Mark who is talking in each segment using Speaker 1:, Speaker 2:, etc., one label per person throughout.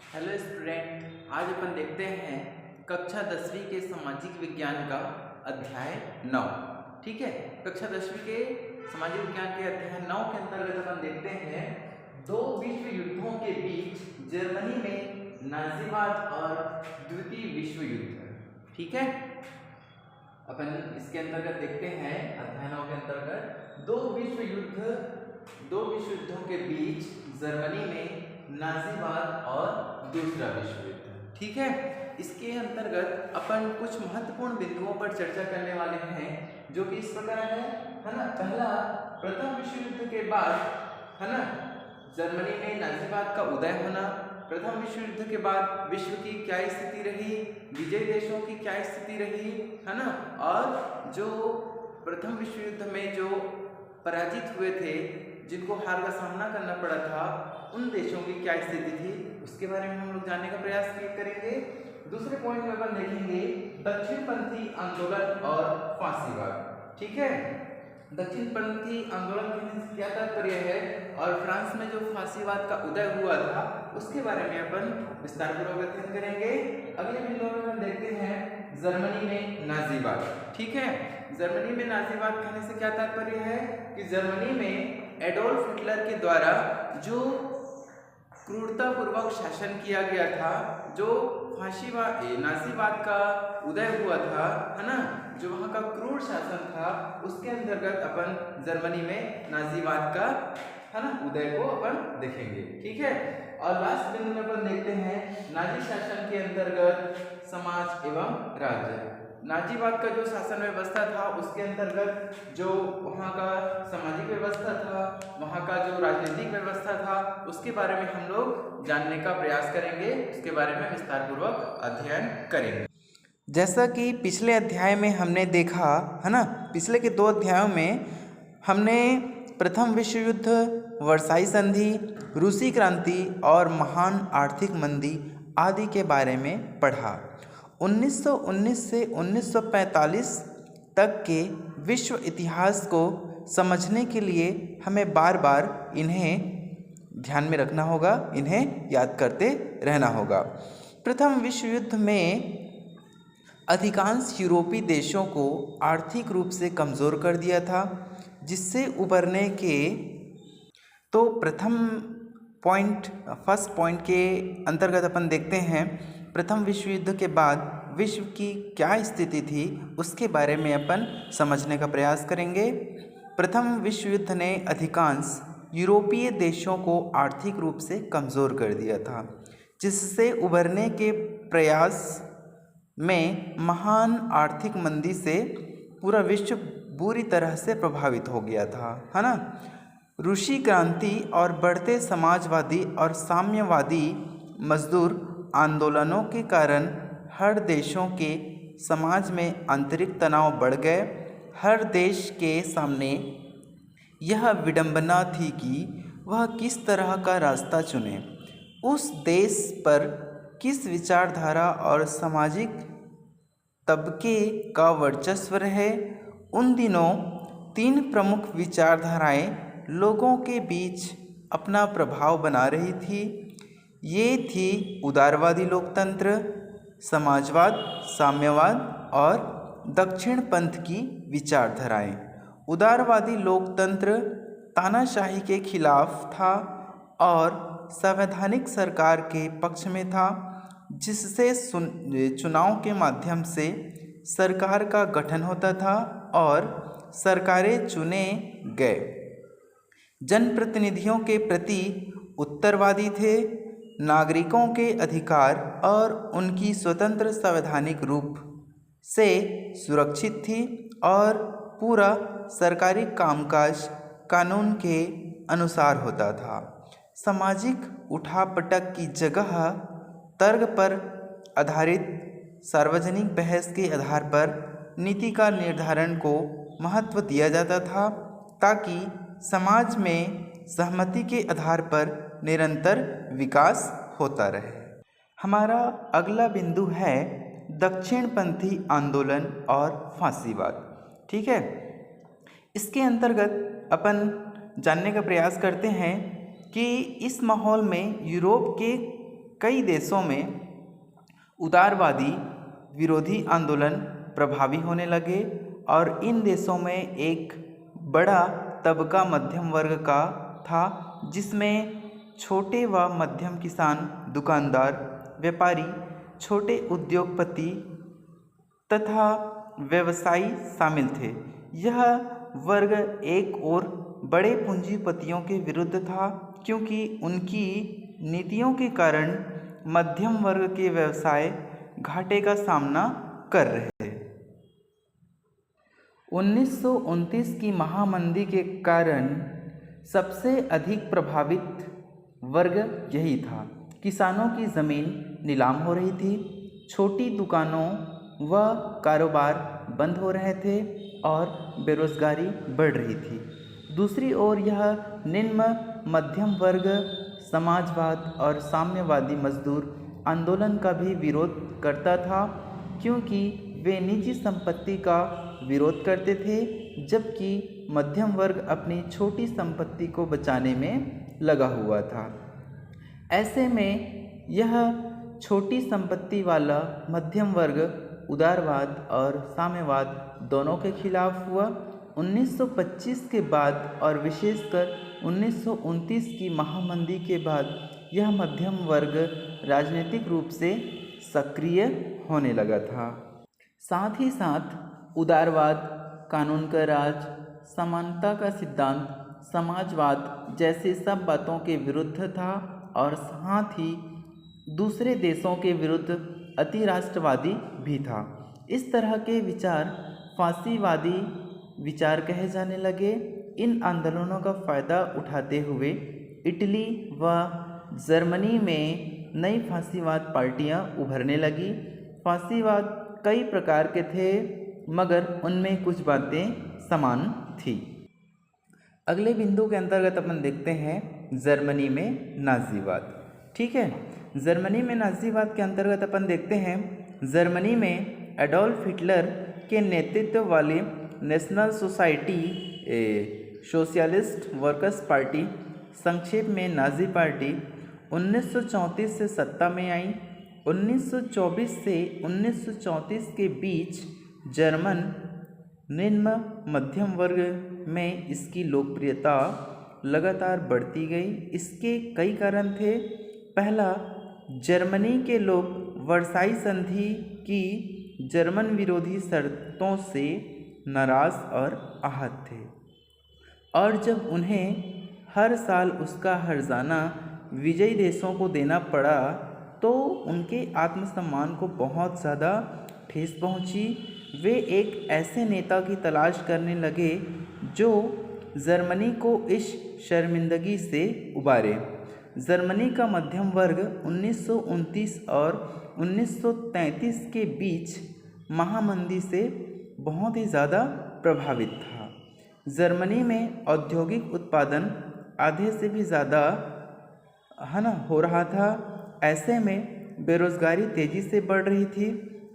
Speaker 1: Hello student, आज अपन देखते हैं कक्षा 10वीं के सामाजिक विज्ञान का अध्याय 9। ठीक है, कक्षा 10वीं के सामाजिक विज्ञान के अध्याय 9 के अंतर्गत अपन देखते हैं दो विश्व युद्धों के बीच जर्मनी में नाजीवाद और द्वितीय विश्व युद्ध। ठीक है, अपन इसके अंतर्गत देखते हैं अध्याय 9 के अंतर्गत दो विश्व युद्धों के बीच जर्मनी में नाजीवाद और दूसरा विश्व युद्ध। ठीक है, इसके अंतर्गत अपन कुछ महत्वपूर्ण बिंदुओं पर चर्चा करने वाले हैं जो कि इस प्रकार है ना। पहला, प्रथम विश्व युद्ध के बाद है ना जर्मनी में नाजीवाद का उदय होना। प्रथम विश्व युद्ध के बाद विश्व की क्या स्थिति रही, विजयी देशों की क्या स्थिति रही, है ना। और जो प्रथम विश्व युद्ध में जो पराजित हुए थे, जिनको हार का सामना करना पड़ा था, उन देशों की क्या स्थिति थी, उसके बारे में हम लोग जानने का प्रयास करेंगे। दूसरे पॉइंट में अपन देखेंगे दक्षिणपंथी आंदोलन और फांसीवाद। ठीक है, दक्षिणपंथी आंदोलन के क्या तात्पर्य है और फ्रांस में जो फांसीवाद का उदय हुआ था उसके बारे में अपन विस्तार पूर्वक अध्ययन करेंगे। अगले बिंदु में हम देखते हैं जर्मनी में नाजीवाद। ठीक है, जर्मनी में नाजीवाद कहने से क्या तात्पर्य है कि जर्मनी में एडोल्फ हिटलर के द्वारा जो क्रूरतापूर्वक शासन किया गया था, जो नाजीवाद का उदय हुआ था, है ना, जो वहाँ का क्रूर शासन था, उसके अंतर्गत अपन जर्मनी में नाजीवाद का है ना उदय को अपन देखेंगे। ठीक है, और लास्ट बिंदु में अपन देखते हैं नाजी शासन के अंतर्गत समाज एवं राज्य। नाजीवाद का जो शासन व्यवस्था था उसके अंतर्गत जो वहाँ का सामाजिक व्यवस्था था, वहाँ का जो राजनीतिक व्यवस्था था, उसके बारे में हम लोग जानने का प्रयास करेंगे, उसके बारे में विस्तार पूर्वक अध्ययन करेंगे।
Speaker 2: जैसा कि पिछले अध्याय में हमने देखा है ना, पिछले के 2 अध्यायों में हमने प्रथम विश्व युद्ध, वर्साई संधि, रूसी क्रांति और महान आर्थिक मंदी आदि के बारे में पढ़ा। 1919 से 1945 तक के विश्व इतिहास को समझने के लिए हमें बार बार इन्हें ध्यान में रखना होगा, इन्हें याद करते रहना होगा। प्रथम विश्व युद्ध में अधिकांश यूरोपीय देशों को आर्थिक रूप से कमज़ोर कर दिया था, जिससे उबरने के तो फर्स्ट पॉइंट के अंतर्गत अपन देखते हैं प्रथम विश्व युद्ध के बाद विश्व की क्या स्थिति थी, उसके बारे में अपन समझने का प्रयास करेंगे। प्रथम विश्व युद्ध ने अधिकांश यूरोपीय देशों को आर्थिक रूप से कमज़ोर कर दिया था, जिससे उबरने के प्रयास में महान आर्थिक मंदी से पूरा विश्व बुरी तरह से प्रभावित हो गया था, है ना। रूसी क्रांति और बढ़ते समाजवादी और साम्यवादी मजदूर आंदोलनों के कारण हर देशों के समाज में आंतरिक तनाव बढ़ गए। हर देश के सामने यह विडंबना थी कि वह किस तरह का रास्ता चुने, उस देश पर किस विचारधारा और सामाजिक तबके का वर्चस्व रहे। उन दिनों 3 प्रमुख विचारधाराएं लोगों के बीच अपना प्रभाव बना रही थी। ये थी उदारवादी लोकतंत्र, समाजवाद, साम्यवाद और दक्षिण पंथ की विचारधाराएं। उदारवादी लोकतंत्र तानाशाही के खिलाफ था और संवैधानिक सरकार के पक्ष में था, जिससे चुनाव के माध्यम से सरकार का गठन होता था और सरकारें चुने गए। जनप्रतिनिधियों के प्रति उत्तरवादी थे, नागरिकों के अधिकार और उनकी स्वतंत्र संवैधानिक रूप से सुरक्षित थी और पूरा सरकारी कामकाज कानून के अनुसार होता था। सामाजिक उठापटक की जगह तर्क पर आधारित सार्वजनिक बहस के आधार पर नीति का निर्धारण को महत्व दिया जाता था, ताकि समाज में सहमति के आधार पर निरंतर विकास होता रहे। हमारा अगला बिंदु है दक्षिणपंथी आंदोलन और फांसीवाद। ठीक है, इसके अंतर्गत अपन जानने का प्रयास करते हैं कि इस माहौल में यूरोप के कई देशों में उदारवादी विरोधी आंदोलन प्रभावी होने लगे और इन देशों में एक बड़ा तबका मध्यम वर्ग का था, जिसमें छोटे व मध्यम किसान, दुकानदार, व्यापारी, छोटे उद्योगपति तथा व्यवसायी शामिल थे। यह वर्ग एक और बड़े पूंजीपतियों के विरुद्ध था, क्योंकि उनकी नीतियों के कारण मध्यम वर्ग के व्यवसाय घाटे का सामना कर रहे थे। 1929 की महामंदी के कारण सबसे अधिक प्रभावित वर्ग यही था। किसानों की ज़मीन नीलाम हो रही थी, छोटी दुकानों व कारोबार बंद हो रहे थे और बेरोजगारी बढ़ रही थी। दूसरी ओर यह निम्न मध्यम वर्ग समाजवाद और साम्यवादी मजदूर आंदोलन का भी विरोध करता था, क्योंकि वे निजी संपत्ति का विरोध करते थे, जबकि मध्यम वर्ग अपनी छोटी संपत्ति को बचाने में लगा हुआ था। ऐसे में यह छोटी संपत्ति वाला मध्यम वर्ग उदारवाद और साम्यवाद दोनों के खिलाफ हुआ। 1925 के बाद और विशेषकर 1929 की महामंदी के बाद यह मध्यम वर्ग राजनीतिक रूप से सक्रिय होने लगा था। साथ ही साथ उदारवाद, कानून का राज, समानता का सिद्धांत, समाजवाद जैसे सब बातों के विरुद्ध था और साथ ही दूसरे देशों के विरुद्ध अति राष्ट्रवादी भी था। इस तरह के विचार फासीवादी विचार कहे जाने लगे। इन आंदोलनों का फ़ायदा उठाते हुए इटली व जर्मनी में नई फासीवाद पार्टियां उभरने लगी। फासीवाद कई प्रकार के थे, मगर उनमें कुछ बातें समान थी। अगले बिंदु के अंतर्गत अपन देखते हैं जर्मनी में नाजीवाद। ठीक है, जर्मनी में नाजीवाद के अंतर्गत अपन देखते हैं जर्मनी में एडोल्फ हिटलर के नेतृत्व वाले national society socialist workers party, संक्षेप में नाजी पार्टी, 1934 से सत्ता में आई। 1924 से 1934 के बीच जर्मन निम्न मध्यम वर्ग में इसकी लोकप्रियता लगातार बढ़ती गई। इसके कई कारण थे। पहला, जर्मनी के लोग वर्साई संधि की जर्मन विरोधी शर्तों से नाराज़ और आहत थे, और जब उन्हें हर साल उसका हर्जाना विजयी देशों को देना पड़ा तो उनके आत्मसम्मान को बहुत ज़्यादा ठेस पहुंची। वे एक ऐसे नेता की तलाश करने लगे जो जर्मनी को इस शर्मिंदगी से उबारे। जर्मनी का मध्यम वर्ग 1929 और 1933 के बीच महामंदी से बहुत ही ज़्यादा प्रभावित था। जर्मनी में औद्योगिक उत्पादन आधे से भी ज़्यादा हो रहा था। ऐसे में बेरोजगारी तेज़ी से बढ़ रही थी,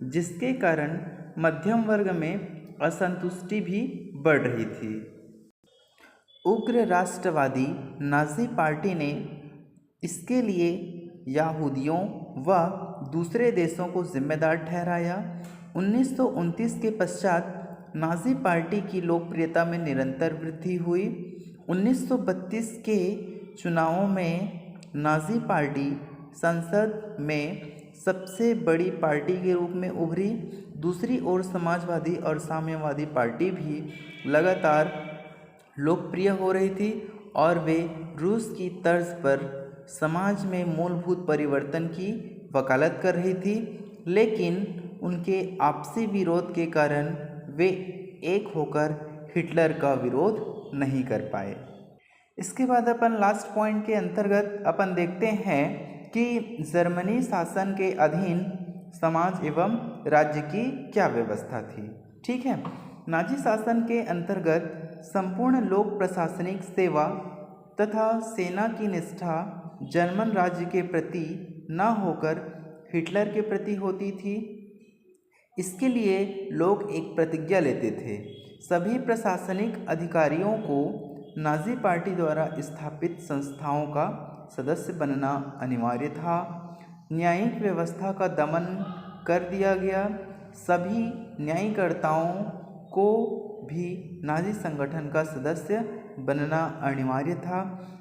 Speaker 2: जिसके कारण मध्यम वर्ग में असंतुष्टि भी बढ़ रही थी। उग्र राष्ट्रवादी नाजी पार्टी ने इसके लिए यहूदियों व दूसरे देशों को जिम्मेदार ठहराया। 1929 के पश्चात नाजी पार्टी की लोकप्रियता में निरंतर वृद्धि हुई। 1932 के चुनावों में नाजी पार्टी संसद में सबसे बड़ी पार्टी के रूप में उभरी। दूसरी ओर समाजवादी और साम्यवादी पार्टी भी लगातार लोकप्रिय हो रही थी और वे रूस की तर्ज पर समाज में मूलभूत परिवर्तन की वकालत कर रही थी, लेकिन उनके आपसी विरोध के कारण वे एक होकर हिटलर का विरोध नहीं कर पाए। इसके बाद अपन लास्ट पॉइंट के अंतर्गत अपन देखते हैं कि जर्मनी शासन के अधीन समाज एवं राज्य की क्या व्यवस्था थी। ठीक है, नाजी शासन के अंतर्गत संपूर्ण लोक प्रशासनिक सेवा तथा सेना की निष्ठा जर्मन राज्य के प्रति न होकर हिटलर के प्रति होती थी। इसके लिए लोग एक प्रतिज्ञा लेते थे। सभी प्रशासनिक अधिकारियों को नाजी पार्टी द्वारा स्थापित संस्थाओं का सदस्य बनना अनिवार्य था। न्यायिक व्यवस्था का दमन कर दिया गया। सभी न्यायकर्ताओं को भी नाजी संगठन का सदस्य बनना अनिवार्य था।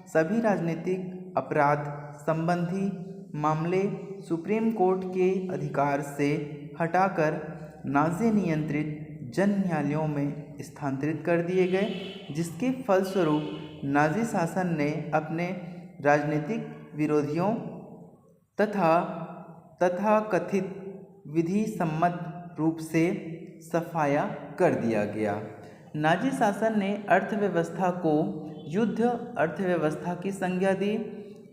Speaker 2: सभी राजनीतिक अपराध संबंधी मामले सुप्रीम कोर्ट के अधिकार से हटाकर नाजी नियंत्रित जन न्यायालयों में स्थानांतरित कर दिए गए, जिसके फलस्वरूप नाजी शासन ने अपने राजनीतिक विरोधियों तथा कथित विधि सम्मत रूप से सफाया कर दिया गया। नाजी शासन ने अर्थव्यवस्था को युद्ध अर्थव्यवस्था की संज्ञा दी।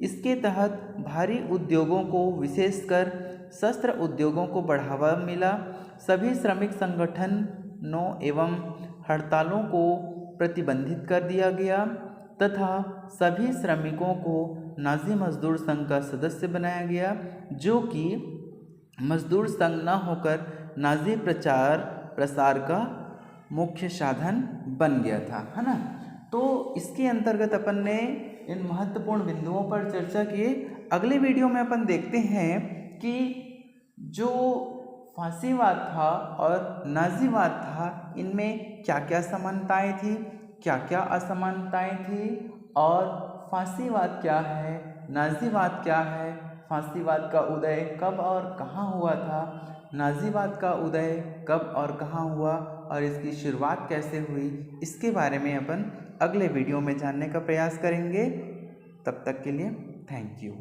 Speaker 2: इसके तहत भारी उद्योगों को, विशेषकर शस्त्र उद्योगों को बढ़ावा मिला। सभी श्रमिक संगठनों एवं हड़तालों को प्रतिबंधित कर दिया गया तथा सभी श्रमिकों को नाजी मजदूर संघ का सदस्य बनाया गया, जो कि मजदूर संघ न होकर नाजी प्रचार प्रसार का मुख्य साधन बन गया था, है ना। तो इसके अंतर्गत अपन ने इन महत्वपूर्ण बिंदुओं पर चर्चा की। अगले वीडियो में अपन देखते हैं कि जो फांसीवाद था और नाजीवाद था, इनमें क्या क्या समानताएं थी, क्या क्या असमानताएं थी, और फांसीवाद क्या है, नाजीवाद क्या है, फांसीवाद का उदय कब और कहाँ हुआ था, नाजीवाद का उदय कब और कहाँ हुआ, और इसकी शुरुआत कैसे हुई, इसके बारे में अपन अगले वीडियो में जानने का प्रयास करेंगे। तब तक के लिए थैंक यू।